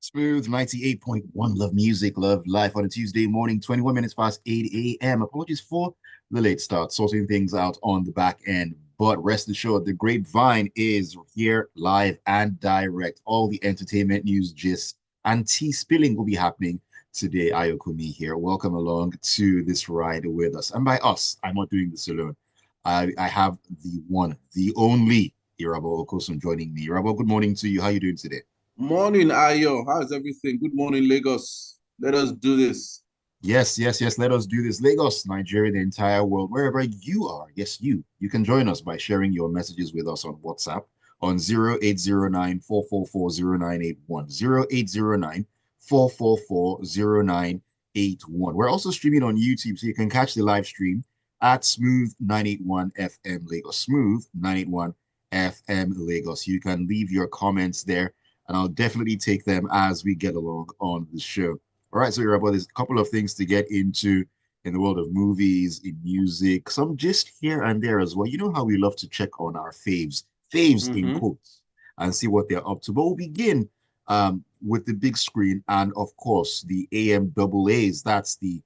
Smooth 98.1. Love music, love life on a Tuesday morning, 21 minutes past 8 a.m. Apologies for the late start, sorting things out on the back end. But rest assured, the grapevine is here live and direct. All the entertainment news, gist, and tea spilling will be happening today. Ayokunmi here. Welcome along to this ride with us. And by us, I'm not doing this alone. I have the one, the only Irabor Okosun joining me. Irabor, good morning to you. How are you doing today? Morning, Ayo. How's everything? Good morning, Lagos. Let us do this. Yes, yes, yes. Let us do this. Lagos, Nigeria, the entire world, wherever you are. Yes, you can join us by sharing your messages with us on WhatsApp on 0809 444 0981. 0809 444 0981. We're also streaming on YouTube, so you can catch the live stream at Smooth 981 FM Lagos. Smooth 981 FM Lagos. You can leave your comments there, and I'll definitely take them as we get along on the show. All right, so Rabbi, there's a couple of things to get into in the world of movies, in music, some just here and there as well. You know how we love to check on our faves in Mm-hmm. quotes, and see what they're up to. But we'll begin with the big screen and, of course, the AMAAs. That's the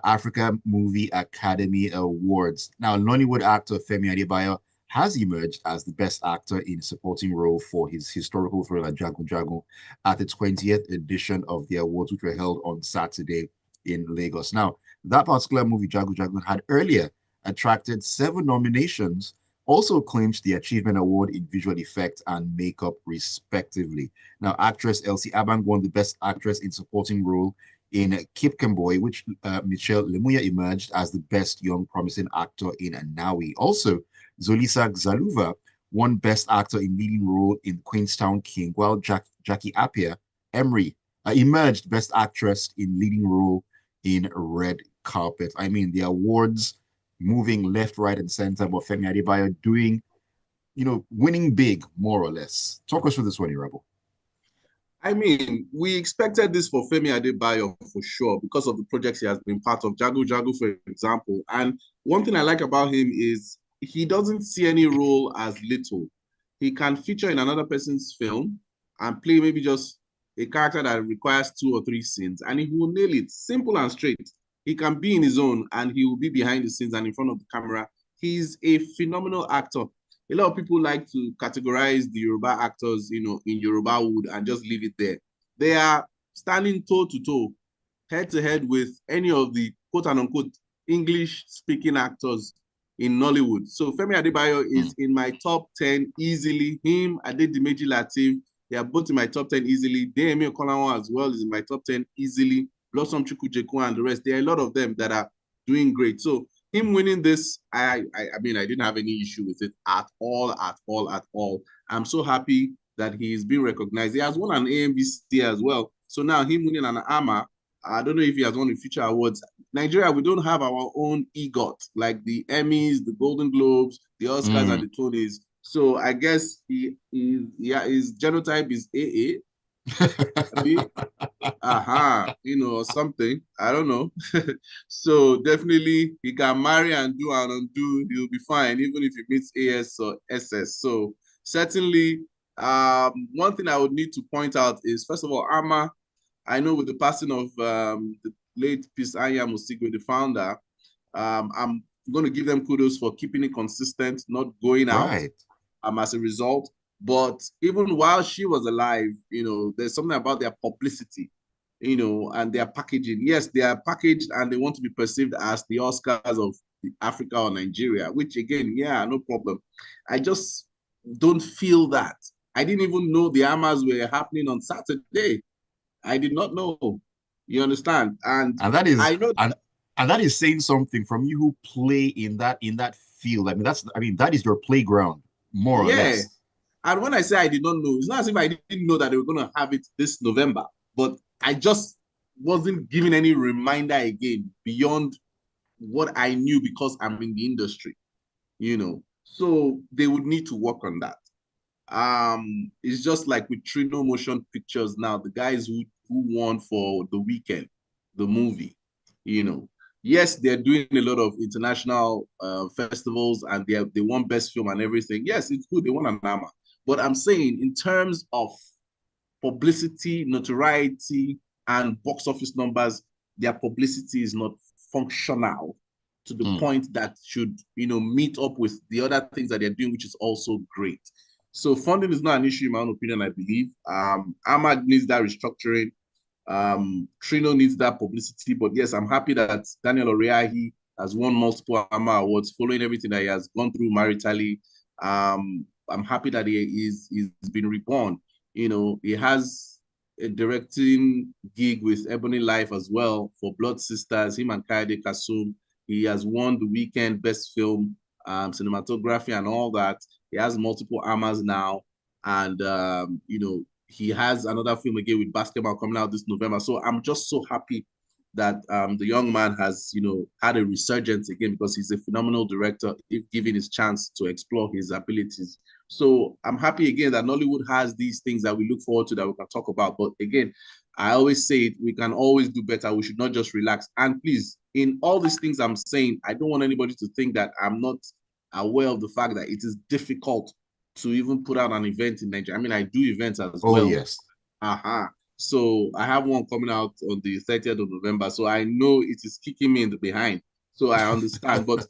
Africa Movie Academy Awards. Now, Nollywood actor Femi Adebayo has emerged as the best actor in a supporting role for his historical thriller Jagun Jagun at the 20th edition of the awards, which were held on Saturday in Lagos. Now, that particular movie, Jagun Jagun, had earlier attracted 7 nominations, also claimed the Achievement Award in Visual Effect and Makeup, respectively. Now, actress Elsie Abang won the Best Actress in Supporting Role in Kip Boy, which Michelle Lemuya emerged as the Best Young Promising Actor in Nawi. Also, Zolisa Zaluva won Best Actor in Leading Role in Queenstown King, while Jackie Appiah Emery emerged Best Actress in Leading Role in Red Carpet. I mean, the awards moving left, right, and center, but Femi Adebayo doing, winning big, more or less. Talk us through this one, Rebel. I mean, we expected this for Femi Adebayo for sure because of the projects he has been part of, Jago Jago, for example. And one thing I like about him is he doesn't see any role as little. He can feature in another person's film and play maybe just a character that requires 2 or 3 scenes, and he will nail it, simple and straight. He can be in his own and he will be behind the scenes and in front of the camera. He's a phenomenal actor. A lot of people like to categorize the Yoruba actors, in Yoruba wood and just leave it there. They are standing toe to toe, head to head with any of the quote unquote English speaking actors in Nollywood. So Femi Adebayo Mm. is in my top 10 easily. Him, Adedimeji Lateef, they are both in my top 10 easily. Deyemi Okolanwo as well is in my top 10 easily. Blossom Chukwujeku and the rest. There are a lot of them that are doing great. So him winning this, I mean, I didn't have any issue with it at all, at all, at all. I'm so happy that he's been recognized. He has won an AMVC as well. So now him winning an AMAA, I don't know if he has won the future awards. Nigeria, we don't have our own EGOT, like the Emmys, the Golden Globes, the Oscars, and Mm. the Tonys. So I guess yeah, his genotype is AA, maybe, or something. I don't know. So definitely he can marry and do and undo. He'll be fine, even if he meets AS or SS. So certainly, one thing I would need to point out is first of all, Ama. I know with the passing of the late Peace Anya Musigwe, the founder, I'm going to give them kudos for keeping it consistent, not going out Right. as a result. But even while she was alive, there's something about their publicity, and their packaging. Yes, they are packaged and they want to be perceived as the Oscars of Africa or Nigeria, which again, yeah, no problem. I just don't feel that. I didn't even know the AMAs were happening on Saturday. I did not know. You understand? And And that is I know, and that is saying something from you who play in that field. I mean that is your playground, more or yeah. less. And when I say I did not know, it's not as if I didn't know that they were going to have it this November, but I just wasn't given any reminder again beyond what I knew because I'm in the industry. So they would need to work on that. It's just like with Trino Motion Pictures now, the guys who won for The Weekend, the movie, you know. Yes, they're doing a lot of international festivals and they won best film and everything. Yes, it's good. They won an AMA. But I'm saying in terms of publicity, notoriety, and box office numbers, their publicity is not functional to the Mm. point that should, meet up with the other things that they're doing, which is also great. So funding is not an issue, in my own opinion, I believe. AMAA needs that restructuring. Trino needs that publicity. But yes, I'm happy that Daniel Oriahi has won multiple AMAA awards following everything that he has gone through maritally. I'm happy that he's been reborn. He has a directing gig with Ebony Life as well for Blood Sisters, him and Kaede Kasum. He has won the weekend best film, cinematography, and all that. He has multiple AMAs now. And, he has another film again with basketball coming out this November. So I'm just so happy that the young man has, had a resurgence again because he's a phenomenal director if given his chance to explore his abilities. So I'm happy again that Nollywood has these things that we look forward to that we can talk about. But again, I always say it, we can always do better. We should not just relax. And please, in all these things I'm saying, I don't want anybody to think that I'm not aware of the fact that it is difficult to even put out an event in Nigeria. I mean, I do events as Oh, well. yes. Uh-huh. So I have one coming out on the 30th of November. So I know it is kicking me in the behind. So I understand. But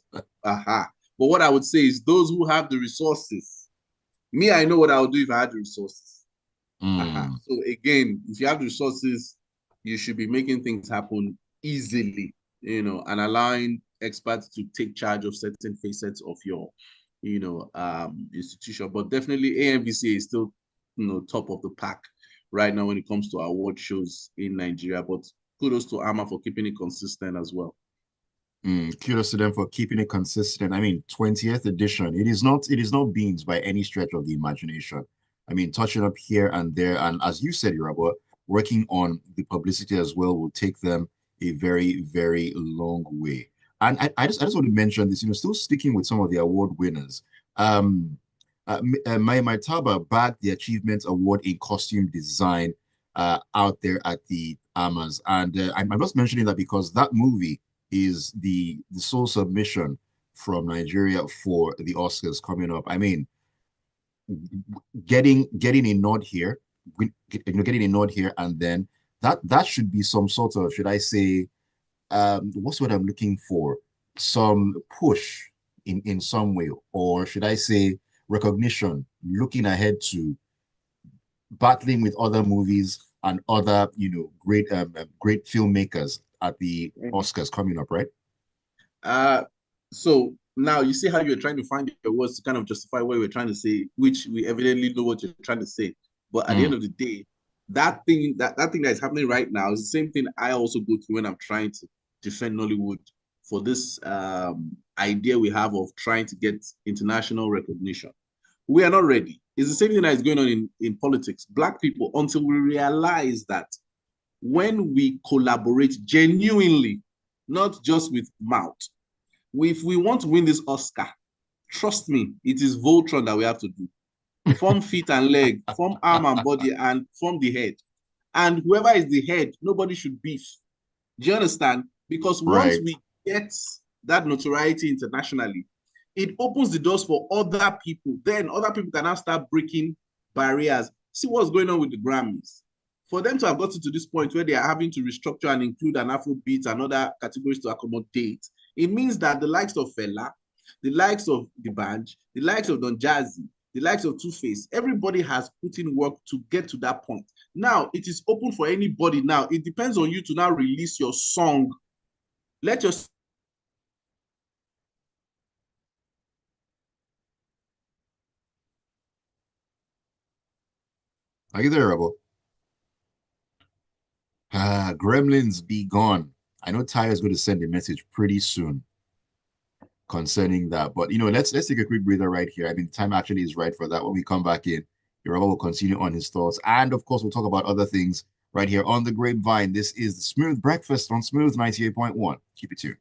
But what I would say is those who have the resources, me, I know what I would do if I had the resources. Mm. So again, if you have the resources, you should be making things happen easily, and allowing experts to take charge of certain facets of your, institution. But definitely AMVCA is still, top of the pack right now when it comes to award shows in Nigeria. But kudos to AMA for keeping it consistent as well. Kudos to them for keeping it consistent. I mean, 20th edition. It is not beans by any stretch of the imagination. I mean, touching up here and there, and as you said, Irabor, working on the publicity as well will take them a very, very long way. And I just want to mention this, still sticking with some of the award winners. Um, my Taba bagged the Achievement Award in costume design out there at the AMAs. And I'm just mentioning that because that movie is the sole submission from Nigeria for the Oscars coming up. I mean, getting a nod here, getting a nod here, and then that should be some sort of, should I say, what's what I'm looking for? Some push in some way, or should I say, recognition, looking ahead to battling with other movies and other, great filmmakers at the Oscars coming up, right? So now you see how you're trying to find your words to kind of justify what we're trying to say, which we evidently know what you're trying to say. But at the end Mm, of the day, that thing that is happening right now is the same thing I also go through when I'm trying to defend Nollywood for this idea we have of trying to get international recognition. We are not ready. It's the same thing that is going on in politics. Black people, until we realize that when we collaborate genuinely, not just with mouth, if we want to win this Oscar, trust me, it is Voltron that we have to do. Form feet and leg, form arm and body, and form the head. And whoever is the head, nobody should beef. Do you understand? Because once right. we get that notoriety internationally, it opens the doors for other people. Then other people can now start breaking barriers. See what's going on with the Grammys. For them to have gotten to this point where they are having to restructure and include an Afrobeat and other categories to accommodate, it means that the likes of Fela, the likes of the Band, the likes of Don Jazzy, the likes of Two Face, everybody has put in work to get to that point. Now it is open for anybody. Now it depends on you to now release your song. Let your Are you there, Rebel? Gremlins be gone. I know Ty is going to send a message pretty soon concerning that. But let's take a quick breather right here. I mean, time actually is right for that. When we come back in, Irabor will continue on his thoughts. And of course, we'll talk about other things right here on the Grapevine. This is the Smooth Breakfast on Smooth 98.1. Keep it tuned.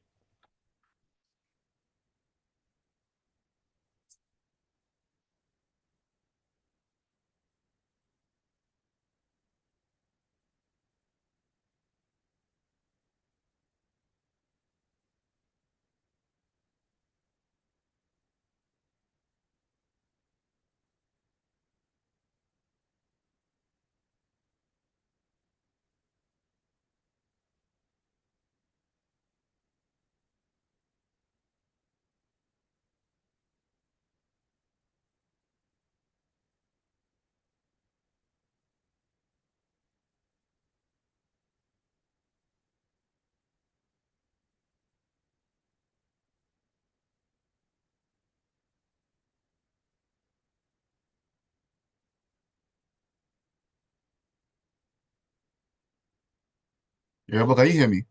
Irabor, can you hear me?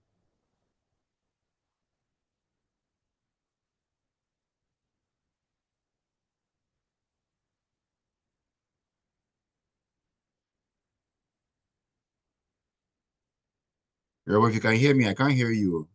Irabor, if you can hear me, I can't hear you.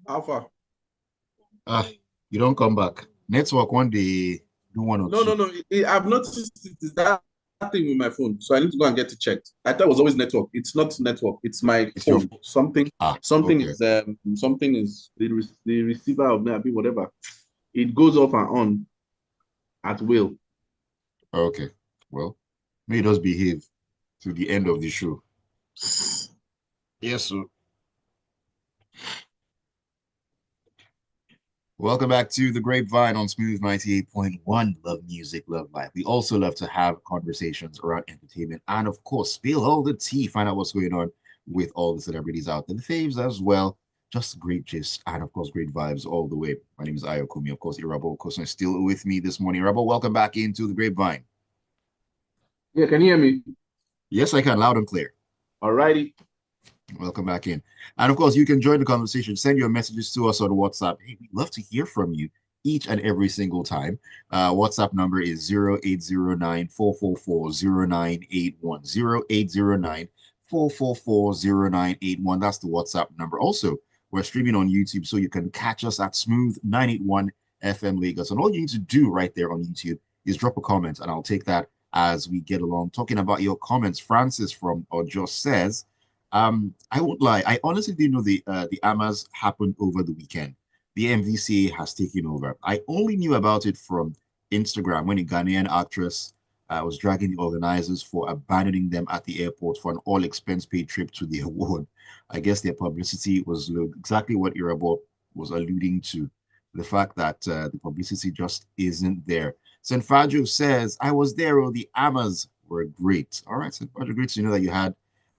Alpha. Ah, you don't come back. Network one day, do one or No, no, two. no. I've noticed it is that thing with my phone, so I need to go and get it checked. I thought it was always network. It's not network. It's my It's your phone. phone. Okay. Something is the receiver of maybe whatever. It goes off and on at will. Okay. Well, may you just behave to the end of the show. Yes, sir. Welcome back to the Grapevine on Smooth 98.1. Love music, love life. We also love to have conversations around entertainment and, of course, spill all the tea, find out what's going on with all the celebrities out there, the faves as well. Just great gist and, of course, great vibes all the way. My name is Ayokunmi. Of course, Irabor Okosun is still with me this morning. Irabor, welcome back into the Grapevine. Yeah, can you hear me? Yes, I can, loud and clear. Alrighty. Welcome back in. And of course, you can join the conversation. Send your messages to us on WhatsApp. Hey, we'd love to hear from you each and every single time. WhatsApp number is 0809 0809 That's the WhatsApp number. Also, we're streaming on YouTube, so you can catch us at Smooth 981 FM Lagos. And all you need to do right there on YouTube is drop a comment, and I'll take that as we get along. Talking about your comments, Francis from Ojo says, I won't lie. I honestly didn't know the AMAs happened over the weekend. The MVCA has taken over. I only knew about it from Instagram when a Ghanaian actress was dragging the organizers for abandoning them at the airport for an all expense paid trip to the award. I guess their publicity was exactly what Irabor was alluding to. The fact that the publicity just isn't there. St. Fadjo says, I was there, oh, the AMAs were great. All right, St. Fadjo, great to know that you had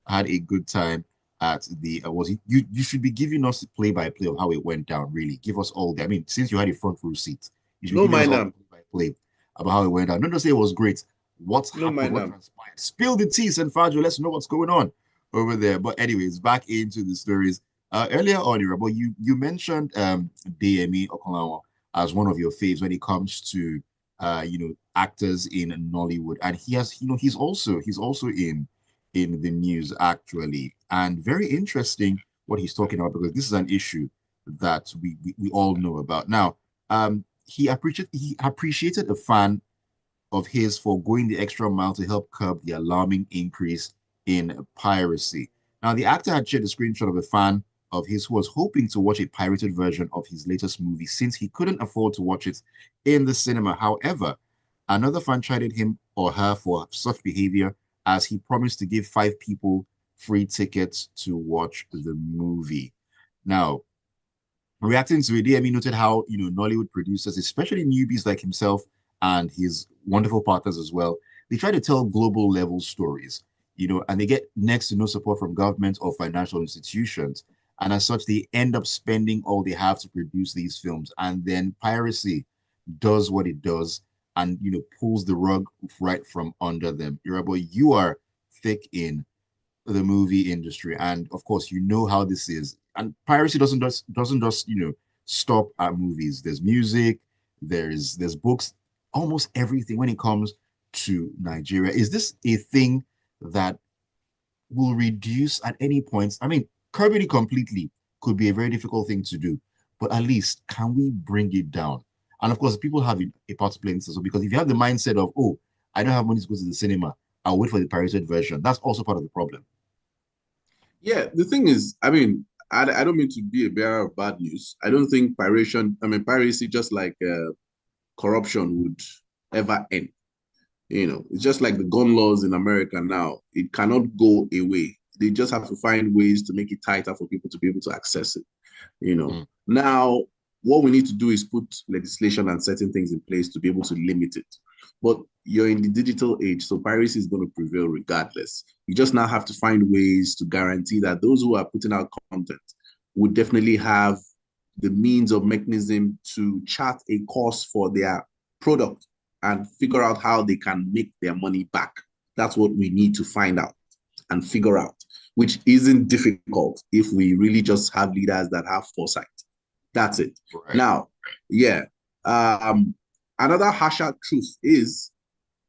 a good time at the was it, you should be giving us play by play of how it went down. Really, give us all the. I mean, since you had a front row seat, you should be No giving us mind all the am. play by play about how it went down. Don't just say it was great. What's No happened? mind What am. transpired? Spill the tea, and Fadjo. Let's know what's going on over there. But anyways, back into the stories. Earlier on, Irabo, you mentioned DME Okonlawo as one of your faves when it comes to actors in Nollywood, and he has he's also in the news actually, and very interesting what he's talking about because this is an issue that we all know about now. He appreciated a fan of his for going the extra mile to help curb the alarming increase in piracy. Now, the actor had shared a screenshot of a fan of his who was hoping to watch a pirated version of his latest movie since he couldn't afford to watch it in the cinema. However, another fan chided him or her for such behavior as he promised to give 5 people free tickets to watch the movie. Now, reacting to it, DME noted how Nollywood producers, especially newbies like himself and his wonderful partners as well, they try to tell global level stories, and they get next to no support from government or financial institutions. And as such, they end up spending all they have to produce these films. And then piracy does what it does and pulls the rug right from under them. Irabo, you are thick in the movie industry, and of course, you know how this is. And piracy doesn't just stop at movies. There's music, there's books, almost everything when it comes to Nigeria. Is this a thing that will reduce at any point? I mean, curbing it completely could be a very difficult thing to do, but at least can we bring it down? And of course, people have a part to play in this. So because if you have the mindset of, oh, I don't have money to go to the cinema, I'll wait for the pirated version. That's also part of the problem. Yeah, the thing is, I mean, I don't mean to be a bearer of bad news. I don't think piracy, just like corruption, would ever end. You know, it's just like the gun laws in America now. It cannot go away. They just have to find ways to make it tighter for people to be able to access it. You know, Mm. now what we need to do is put legislation and certain things in place to be able to limit it. But you're in the digital age, so piracy is going to prevail regardless. You just now have to find ways to guarantee that those who are putting out content would definitely have the means of mechanism to chart a course for their product and figure out how they can make their money back. That's what we need to find out and figure out, which isn't difficult if we really just have leaders that have foresight. That's it. Right. Now, yeah. Another harsher truth is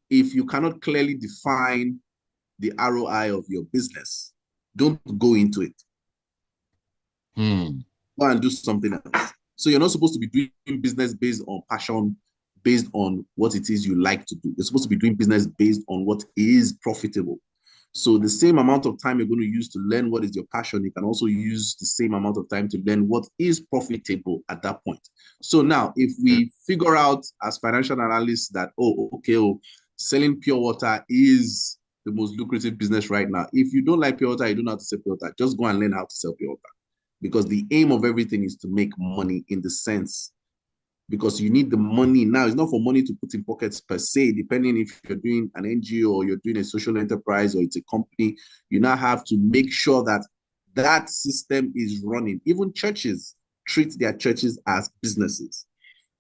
if you cannot clearly define the ROI of your business, don't go into it. Hmm. Go and do something else. So you're not supposed to be doing business based on passion, based on what it is you like to do. You're supposed to be doing business based on what is profitable. So the same amount of time you're going to use to learn what is your passion, you can also use the same amount of time to learn what is profitable at that point. So now, if Yeah. we figure out as financial analysts that, oh, okay, oh, selling pure water is the most lucrative business right now. If you don't like pure water, you don't know how to sell pure water, just go and learn how to sell pure water. Because the aim of everything is to make money in the sense because you need the money now. It's not for money to put in pockets per se, depending if you're doing an NGO or you're doing a social enterprise or it's a company. You now have to make sure that that system is running. Even churches treat their churches as businesses.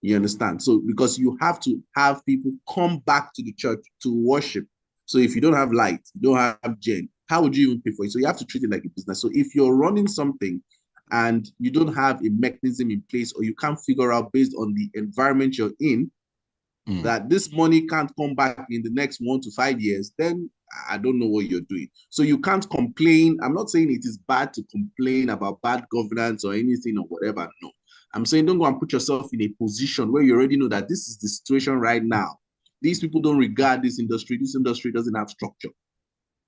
You understand? So because you have to have people come back to the church to worship. So if you don't have light, you don't have gen, how would you even pay for it? So you have to treat it like a business. So if you're running something and you don't have a mechanism in place or you can't figure out based on the environment you're in Mm. that this money can't come back in the next 1 to 5 years, then I don't know what you're doing. So you can't complain. I'm not saying it is bad to complain about bad governance or anything or whatever. No. I'm saying don't go and put yourself in a position where you already know that this is the situation right now. These people don't regard this industry. This industry doesn't have structure.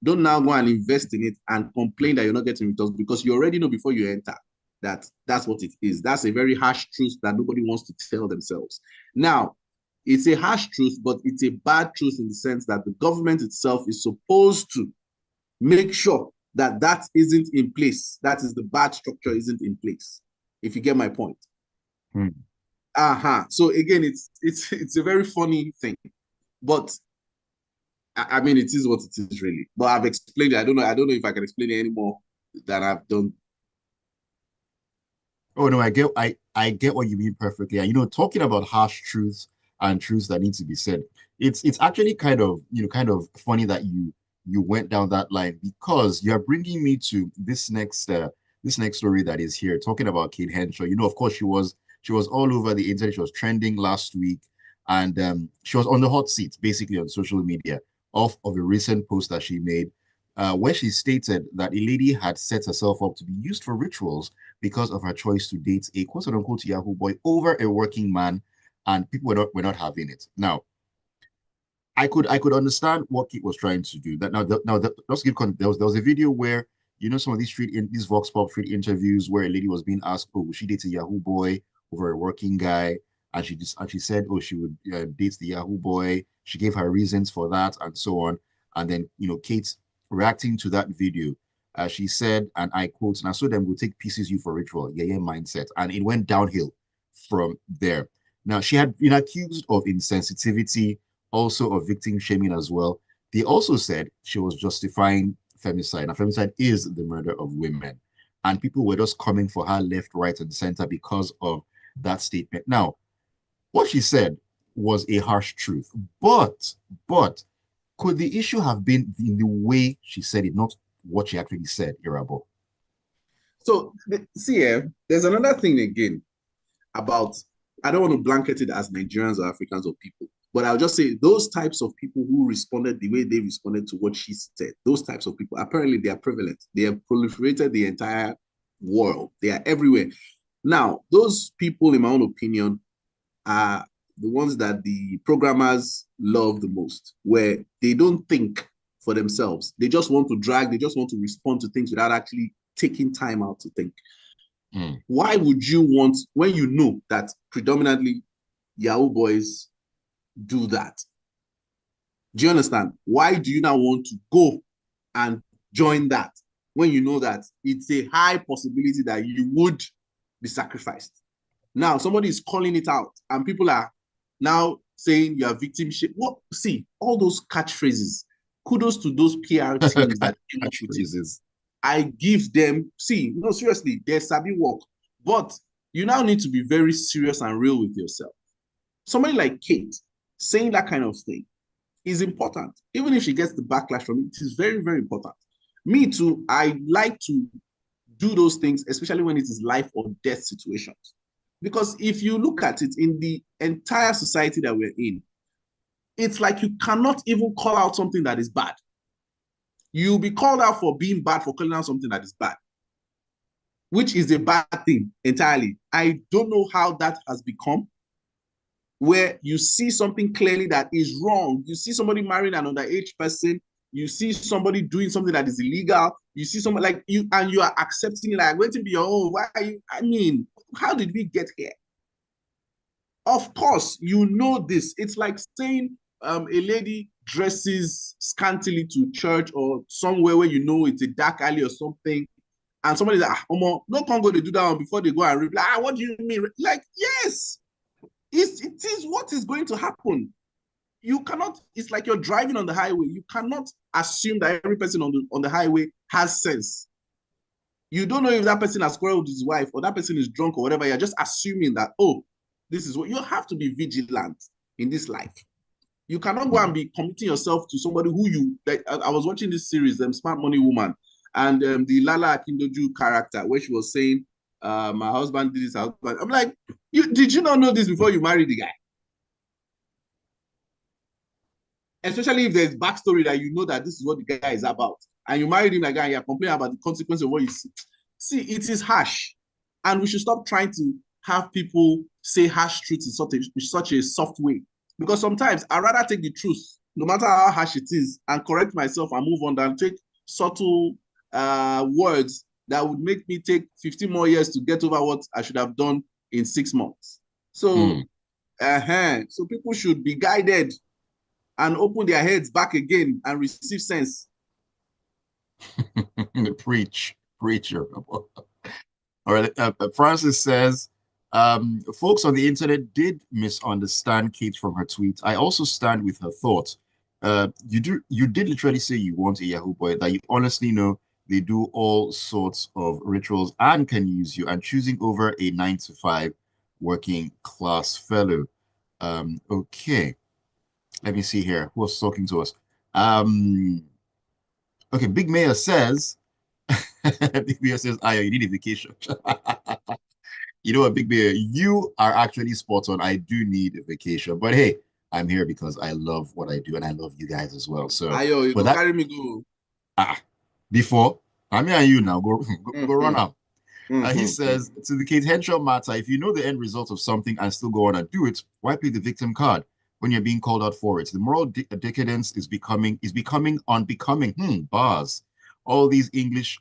Don't now go and invest in it and complain that you're not getting returns because you already know before you enter that that's what it is. That's a very harsh truth that nobody wants to tell themselves. Now, it's a harsh truth, but it's a bad truth in the sense that the government itself is supposed to make sure that that isn't in place. That is the bad structure isn't in place. If you get my point. Hmm. So again, it's a very funny thing, but I mean, it is what it is, really. But I've explained it. I don't know. I don't know if I can explain it anymore than I've done. Oh no, I get what you mean perfectly. And talking about harsh truths and truths that need to be said, it's actually kind of funny that you went down that line because you're bringing me to this next story that is here talking about Kate Henshaw. Of course she was all over the internet. She was trending last week, and she was on the hot seat basically on social media off of a recent post that she made, where she stated that a lady had set herself up to be used for rituals because of her choice to date a quote unquote Yahoo boy over a working man, and people were not having it. Now, I could understand what Kate was trying to do. That now let's give context. There was a video where some of these Vox Pop street interviews where a lady was being asked, oh, would she date a Yahoo boy over a working guy? And she said, oh, she would date the Yahoo boy. She gave her reasons for that and so on. And then Kate reacting to that video, she said, and I quote, "Now so them will take pieces you for ritual, yeah, yeah, mindset," and it went downhill from there. Now she had been accused of insensitivity, also of victim shaming as well. They also said she was justifying femicide. Now, femicide is the murder of women. And people were just coming for her left, right, and center because of that statement. Now, what she said was a harsh truth. But could the issue have been in the way she said it, not what she actually said, Irabor? So see, there's another thing again about I don't want to blanket it as Nigerians or Africans or people, but I'll just say those types of people who responded the way they responded to what she said, those types of people, apparently they are prevalent. They have proliferated the entire world. They are everywhere. Now, those people, in my own opinion, are the ones that the programmers love the most, where they don't think for themselves. They just want to drag, they just want to respond to things without actually taking time out to think. Why would you want, when you know that predominantly Yahoo boys do that? Do you understand? Why do you now want to go and join that when you know that it's a high possibility that you would be sacrificed? Now, somebody is calling it out, and people are now saying you are victim shame. What? See, all those catchphrases. Kudos to those PR teams that catchphrases. I give them. See, no, seriously, there's sabi work, but you now need to be very serious and real with yourself. Somebody like Kate saying that kind of thing is important. Even if she gets the backlash from it, it is very, very important. Me too, I like to do those things, especially when it is life or death situations. Because if you look at it in the entire society that we're in, it's like you cannot even call out something that is bad. You'll be called out for being bad, for calling out something that is bad, which is a bad thing entirely. I don't know how that has become, where you see something clearly that is wrong. You see somebody marrying an underage person. You see somebody doing something that is illegal. You see someone like you, and you are accepting it, like, waiting to be your own. Why are you? I mean, how did we get here? Of course, you know this. It's like saying a lady dresses scantily to church or somewhere where you know it's a dark alley or something, and somebody's like, no can go to do that one before they go and reply. What do you mean? Like, yes, it is what is going to happen. You cannot, it's like you're driving on the highway. You cannot assume that every person on the highway has sense. You don't know if that person has quarreled with his wife or that person is drunk or whatever. You're just assuming that, oh, this is what you have to be vigilant in this life. You cannot go and be committing yourself to somebody who you like. I was watching this series, Smart Money Woman, and the Lala Akindoju character, where she was saying, my husband did this. I'm like, did you not know this before you married the guy? Especially if there's backstory that you know that this is what the guy is about, and you married him like that, and you're complaining about the consequence of what you see. See, it is harsh, and we should stop trying to have people say harsh truths in such a soft way. Because sometimes I'd rather take the truth, no matter how harsh it is, and correct myself and move on than take subtle words that would make me take 15 more years to get over what I should have done in 6 months. So, so people should be guided and open their heads back again and receive sense. Preacher. All right. Francis says, folks on the internet did misunderstand Kate from her tweet. I also stand with her thought. You did literally say you want a Yahoo boy, that you honestly know they do all sorts of rituals and can use you, and choosing over a 9-to-5 working class fellow. Okay. Let me see here. Who was talking to us? Okay, Big Mayor says, Big Mayor says, Ayo, you need a vacation. You know what, Big Mayor, you are actually spot on. I do need a vacation. But hey, I'm here because I love what I do and I love you guys as well. So Ayo, you go carry me go. Before, I'm here and you now. Go run out. He says, to the Kate Henshaw matter, if you know the end result of something and still go on and do it, why play the victim card when you're being called out for it? The moral decadence is becoming unbecoming. Bars. All this English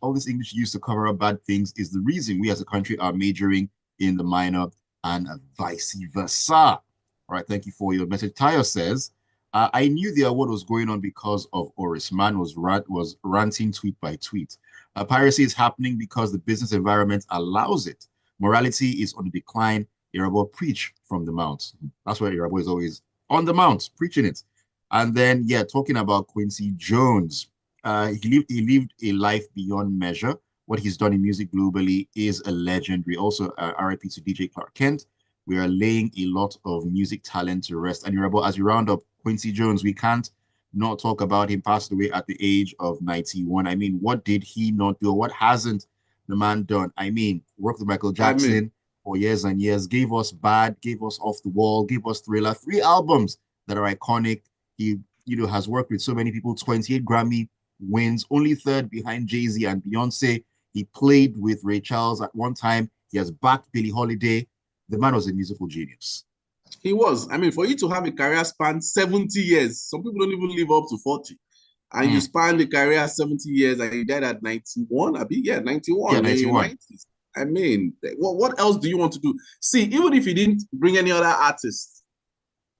used to cover up bad things is the reason we as a country are majoring in the minor and vice versa. All right, thank you for your message. Tayo says, I knew the award was going on because of Oris. Man was ranting tweet by tweet. Piracy is happening because the business environment allows it. Morality is on the decline. Irabor preach from the mount. That's why Irabor is always on the mount, preaching it. And then, yeah, talking about Quincy Jones. He lived a life beyond measure. What he's done in music globally is a legendary. Also, RIP to DJ Clark Kent. We are laying a lot of music talent to rest. And Irabor, as we round up Quincy Jones, we can't not talk about him. Passed away at the age of 91. I mean, what did he not do? What hasn't the man done? I mean, worked with Michael Jackson for years and years, gave us Bad, gave us Off the Wall, gave us Thriller, 3 albums that are iconic. He, has worked with so many people, 28 Grammy wins, only third behind Jay-Z and Beyonce. He played with Ray Charles at one time. He has backed Billie Holiday. The man was a musical genius. He was. I mean, for you to have a career span 70 years, some people don't even live up to 40. And you Mm. span the career 70 years and you died at 91. I mean, yeah, Yeah, 91 in your 91. 90s. I mean, what else do you want to do? See, even if you didn't bring any other artists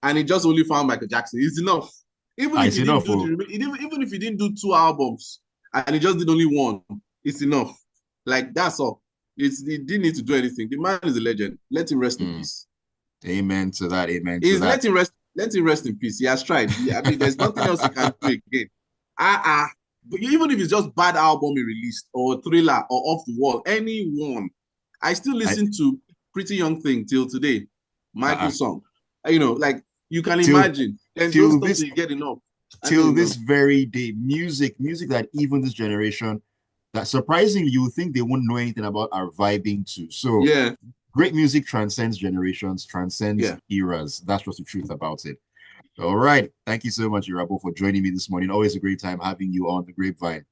and he just only found Michael Jackson, it's enough. Even if It's he didn't enough. do Oh. even if he didn't do 2 albums and he just did only one, it's enough. Like that's all. He didn't need to do anything. The man is a legend. Let him rest in Mm. peace. Amen to that. Amen to Is that. let him rest. Let him rest in peace. He has tried. I mean, there's nothing else he can do again. But even if it's just bad album he released or Thriller or Off the Wall, anyone, I still I listen to Pretty Young Thing till today. uh-uh. Michael's song. You know, like you can till imagine. And those till stuff this you get enough. I till mean, this no. very day, music that even this generation, that surprisingly you would think they wouldn't know anything about, are vibing to. So Yeah, great music transcends generations, transcends yeah. eras. That's just the truth about it. All right. Thank you so much, Irabor, for joining me this morning. Always a great time having you on the Grapevine.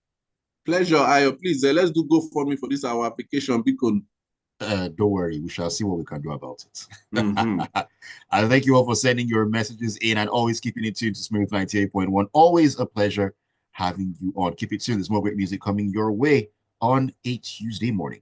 Pleasure, Ayo. Please, let's do go for me for this our vacation beacon. Don't worry, we shall see what we can do about it. Mm-hmm. And thank you all for sending your messages in and always keeping it tuned to Smooth 98.1. Always a pleasure having you on. Keep it tuned. There's more great music coming your way on a Tuesday morning.